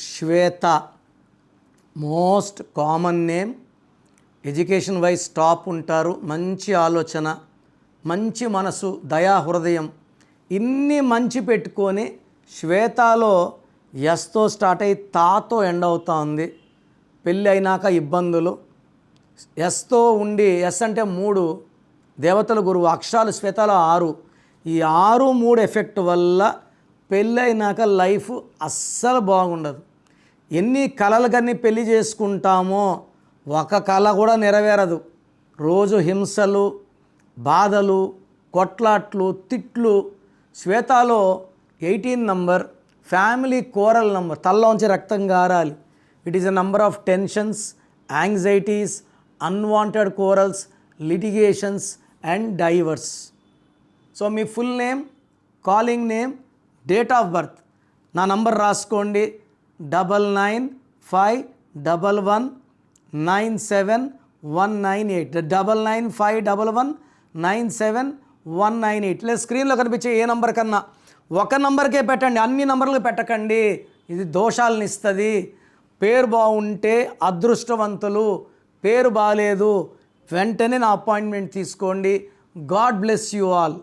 శ్వేత, most common name. Education wise top ఉంటారు. మంచి ఆలోచన, మంచి మనసు, దయా హృదయం, ఇన్ని మంచి పెట్టుకొని శ్వేతలో ఎస్తో స్టార్ట్ అయ్యి తాతో ఎండ్ అవుతా ఉంది. పెళ్ళి అయినాక ఇబ్బందులు. ఎస్తో ఉండి, ఎస్ అంటే 3 దేవతల గురువు, అక్షరాలు శ్వేతలో 6. ఈ 6, 3 ఎఫెక్ట్ వల్ల పెళ్ళి అయినాక లైఫ్ అస్సలు బాగుండదు. ఎన్ని కలలు కన్నీ పెళ్లి చేసుకుంటామో ఒక కళ కూడా నెరవేరదు. రోజు హింసలు, బాధలు, కొట్లాట్లు, తిట్లు. శ్వేతలో 18 నంబర్ ఫ్యామిలీ కోరల్ నంబర్, తల్లోంచి రక్తం గారాలి. It is a number of tensions, anxieties, unwanted quarrels, litigations and divorce. So మీ full name, calling name, date of birth, నా నంబర్ రాసుకోండి. 9951197198, 9951197198. లేదా స్క్రీన్లో కనిపించే ఏ నంబర్ కన్నా ఒక నంబర్కే పెట్టండి, అన్ని నంబర్లు పెట్టకండి. ఇది దోషాలను ఇస్తుంది. పేరు బాగుంటే అదృష్టవంతులు, పేరు బాగాలేదు వెంటనే నా అపాయింట్మెంట్ తీసుకోండి. God bless you all.